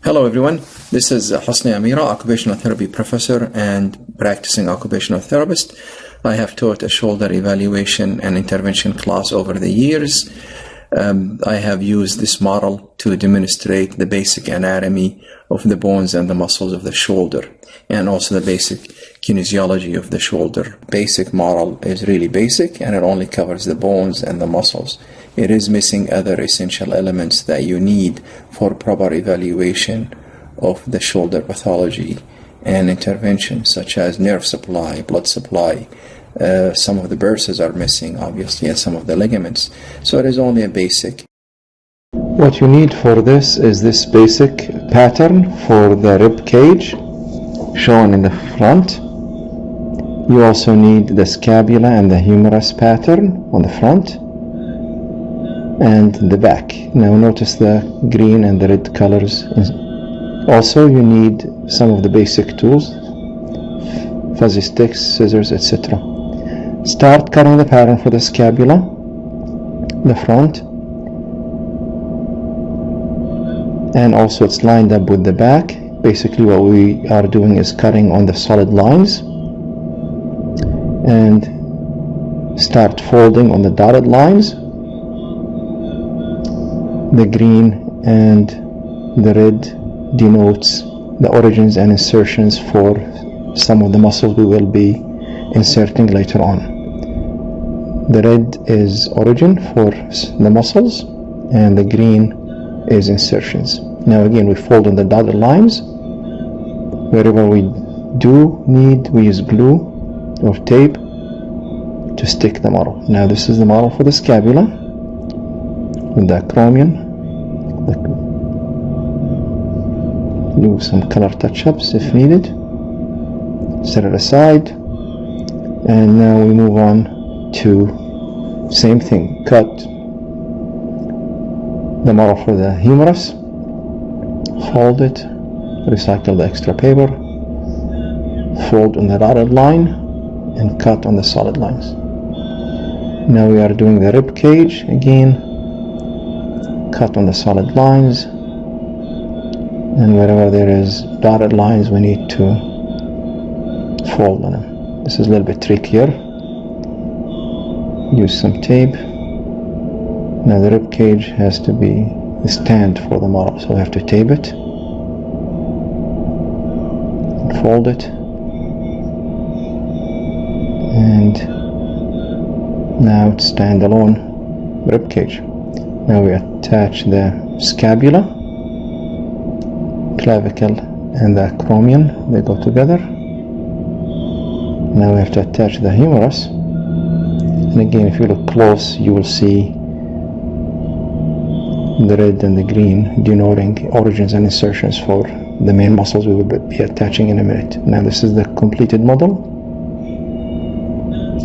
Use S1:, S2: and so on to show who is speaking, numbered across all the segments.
S1: Hello everyone, this is Hosni Amira, occupational therapy professor and practicing occupational therapist. I have taught a shoulder evaluation and intervention class over the years. I have used this model to demonstrate the basic anatomy of the bones and the muscles of the shoulder, and also the basic kinesiology of the shoulder. Basic model is really basic and it only covers the bones and the muscles. It is missing other essential elements that you need for proper evaluation of the shoulder pathology and intervention, such as nerve supply, blood supply. Some of the burses are missing, obviously, and some of the ligaments. So it is only a basic.
S2: What you need for this is this basic pattern for the rib cage shown in the front. You also need the scapula and the humerus pattern on the front and the back. Now notice the green and the red colors. Also you need some of the basic tools, fuzzy sticks, scissors, etc. Start cutting the pattern for the scapula, the front, and also it's lined up with the back. Basically what we are doing is cutting on the solid lines and start folding on the dotted lines. The green and the red denotes the origins and insertions for some of the muscles we will be inserting later on. The red is origin for the muscles and the green is insertions. Now again we fold on the dotted lines. Wherever we do need, we use glue or tape to stick the model. Now this is the model for the scapula with the acromion. Do some color touch-ups if needed. Set it aside, and now we move on to same thing. Cut the model for the humerus, fold it, recycle the extra paper, fold on the dotted line, and cut on the solid lines. Now we are doing the rib cage again. Cut on the solid lines, and wherever there is dotted lines we need to fold on them. This is a little bit trickier. Use some tape. Now the rib cage has to be a stand for the model, so we have to tape it and fold it, and now it's standalone rib cage. Now we attach the scapula, clavicle and the acromion, they go together. Now we have to attach the humerus, and again if you look close you will see the red and the green denoting origins and insertions for the main muscles we will be attaching in a minute. Now this is the completed model,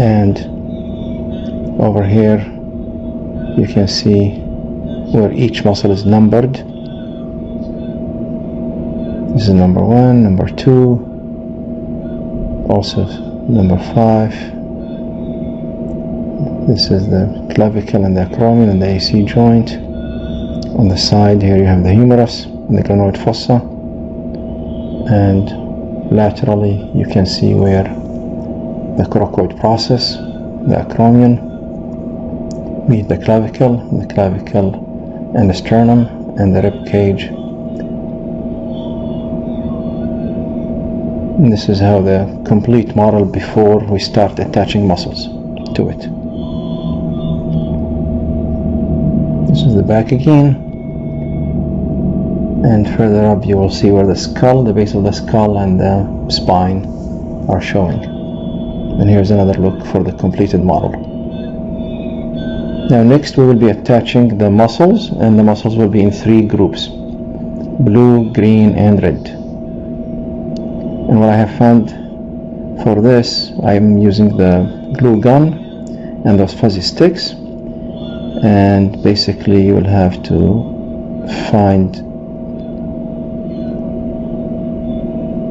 S2: and over here you can see where each muscle is numbered. This is number 1, number 2, also number 5. This is the clavicle and the acromion and the AC joint. On the side here you have the humerus and the glenoid fossa, and laterally you can see where the coracoid process, the acromion, meet the clavicle and the sternum and the rib cage. And this is how the complete model before we start attaching muscles to it. This is the back again, and further up you will see where the skull, the base of the skull and the spine are showing. And here's another look for the completed model. Now next we will be attaching the muscles, and the muscles will be in 3 groups: blue, green and red. And what I have found for this, I am using the glue gun and those fuzzy sticks, and basically you will have to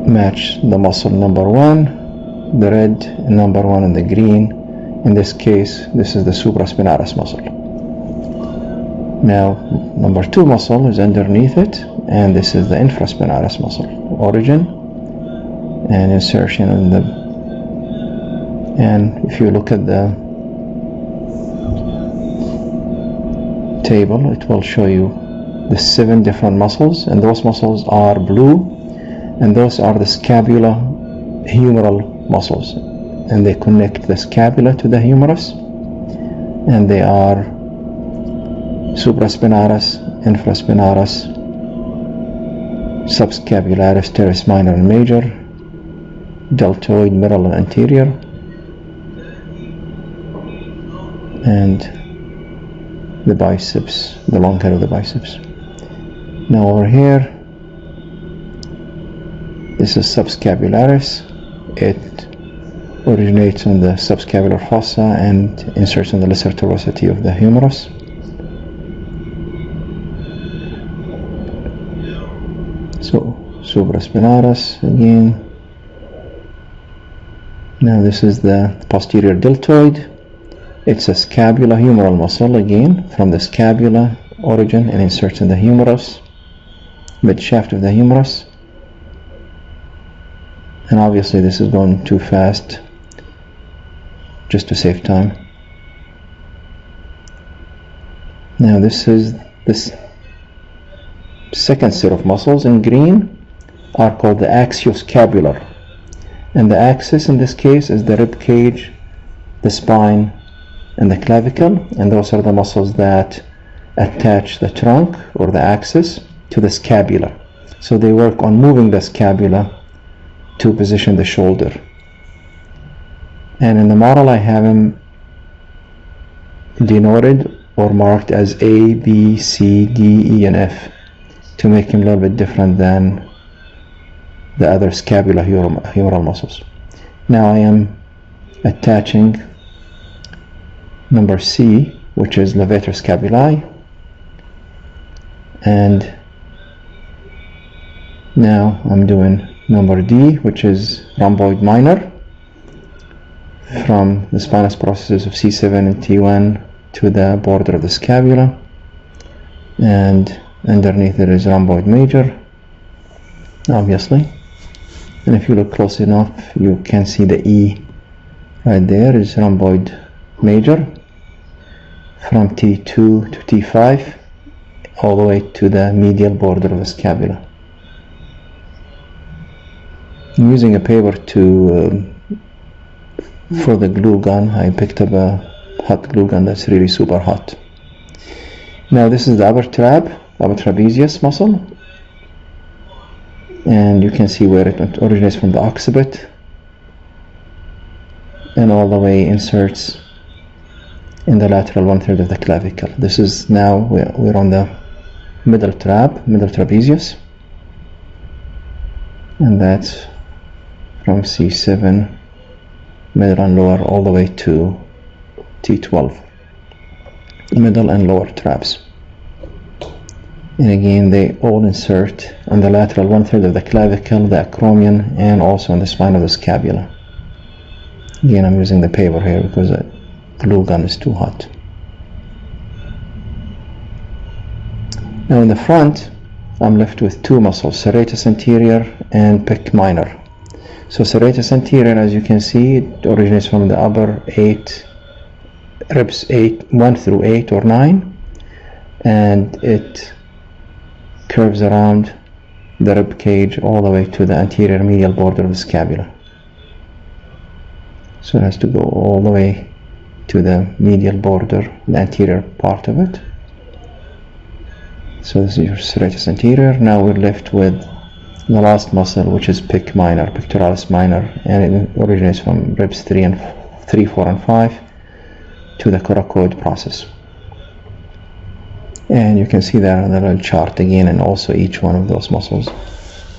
S2: match the muscle number 1, the red, number 1 and the green. In this case, this is the supraspinatus muscle. Now, number 2 muscle is underneath it, and this is the infraspinalis muscle, origin and insertion in the. And if you look at the table, it will show you the 7 different muscles, and those muscles are blue, and those are the scapula humeral muscles, and they connect the scapula to the humerus, and they are supraspinalis, infraspinalis, subscapularis, teres minor and major, deltoid, middle and anterior, and the biceps, the long head of the biceps. Now over here, this is subscapularis. It originates on the subscapular fossa and inserts on the lesser tuberosity of the humerus. So supraspinalis again. Now this is the posterior deltoid. It's a scapula humeral muscle again, from the scapula origin and inserts in the humerus, mid shaft of the humerus. And obviously this is going too fast just to save time. Now this is this second set of muscles in green are called the axioscapular, and the axis in this case is the rib cage, the spine and the clavicle, and those are the muscles that attach the trunk or the axis to the scapula. So they work on moving the scapula to position the shoulder. And in the model I have them denoted or marked as A, B, C, D, E, and F to make him a little bit different than the other scapula humeral muscles. Now I am attaching number C, which is levator scapulae, and now I'm doing number D, which is rhomboid minor, from the spinous processes of C7 and T1 to the border of the scapula, and underneath it is rhomboid major, obviously. And if you look close enough, you can see the E right there is rhomboid major, from T2 to T5 all the way to the medial border of the scapula. I'm using a paper for the glue gun. I picked up a hot glue gun that's really super hot. Now this is the upper trapezius muscle, and you can see where it originates from the occiput and all the way inserts in the lateral 1/3 of the clavicle. This is now we're on the middle trapezius, and that's from C7 middle and lower all the way to T12, middle and lower traps. And again, they all insert on the lateral 1/3 of the clavicle, the acromion, and also on the spine of the scapula. Again, I'm using the paper here because the glue gun is too hot. Now in the front, I'm left with 2 muscles, serratus anterior and pec minor. So serratus anterior, as you can see, it originates from the upper 8 ribs, 1 through 8 or 9, and it curves around the rib cage all the way to the anterior medial border of the scapula. So it has to go all the way to the medial border, the anterior part of it. So this is your serratus anterior. Now we're left with the last muscle, which is pec minor, pectoralis minor, and it originates from ribs 3, 4, and 5 to the coracoid process. And you can see that on the little chart again, and also each one of those muscles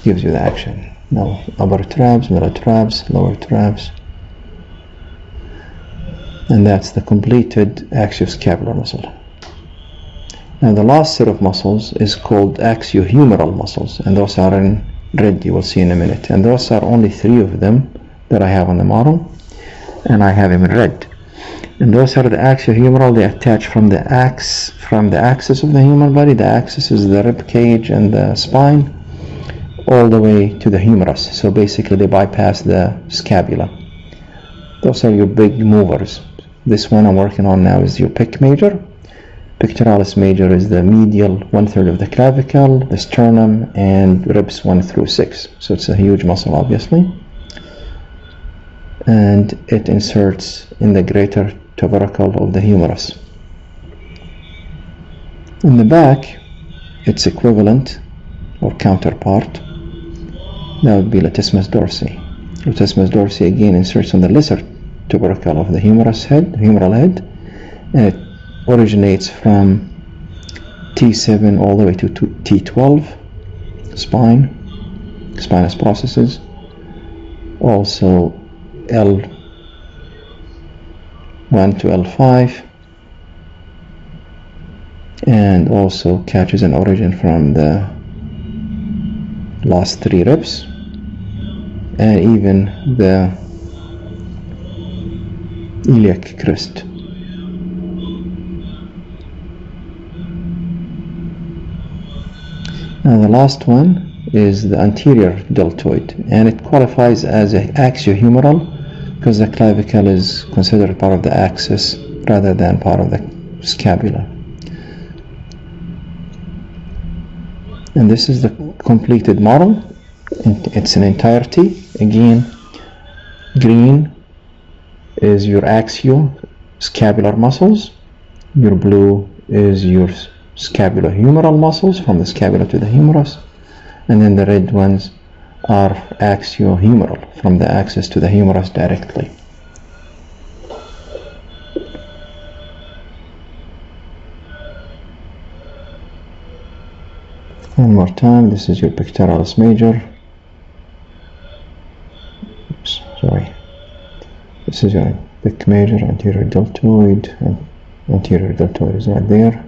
S2: gives you the action. Now upper traps, middle traps, lower traps, and that's the completed axioscapular muscle. Now the last set of muscles is called axiohumeral muscles, and those are in red, you will see in a minute, and those are only 3 of them that I have on the model, and I have them in red. And those are the axiohumeral. They attach from the axis of the human body. The axis is the rib cage and the spine, all the way to the humerus. So basically they bypass the scapula. Those are your big movers. This one I'm working on now is your PIC major. Pectoralis major is the medial 1/3 of the clavicle, the sternum, and ribs 1 through 6. So it's a huge muscle, obviously. And it inserts in the greater tubercle of the humerus. In the back, its equivalent or counterpart, that would be latissimus dorsi. Latissimus dorsi again inserts on the lesser tubercle of the humeral head, and it originates from T7 all the way to T12, spinous processes, also L1 to L5, and also catches an origin from the last 3 ribs, and even the iliac crest. Now the last one is the anterior deltoid, and it qualifies as an axiohumeral because the clavicle is considered part of the axis rather than part of the scapula. And this is the completed model in its entirety. Again, green is your axio-scapular muscles, your blue is your scapulohumeral muscles from the scapula to the humerus, and then the red ones are axiohumeral from the axis to the humerus directly. One more time, this is your pectoralis major. Oops, sorry. This is your PIC major, anterior deltoid, and anterior deltoid is right there.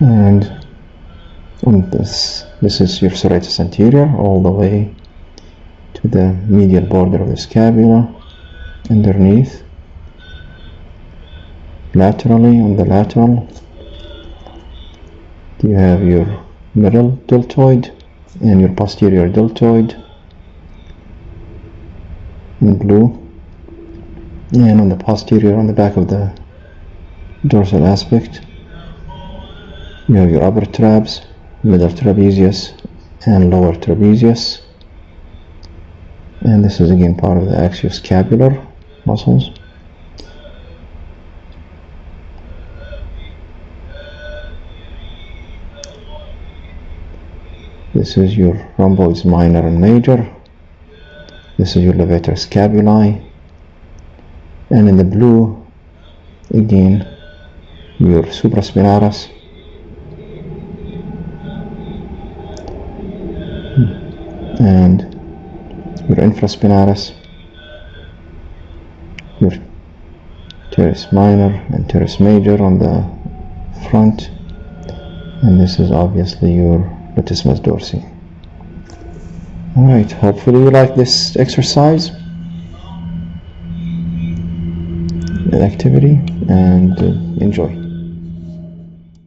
S2: And on this is your serratus anterior all the way to the medial border of the scapula, underneath, laterally. On the lateral you have your middle deltoid and your posterior deltoid in blue, and on the posterior, on the back of the dorsal aspect, you have your upper trabes, middle trapezius, and lower trapezius. And this is again part of the axioscapular muscles. This is your rhomboids minor and major. This is your levator scapulae. And in the blue, again, your supraspinatus, and your infraspinatus, your teres minor and teres major on the front, and this is obviously your latissimus dorsi. Alright, hopefully you like this exercise and activity, and enjoy.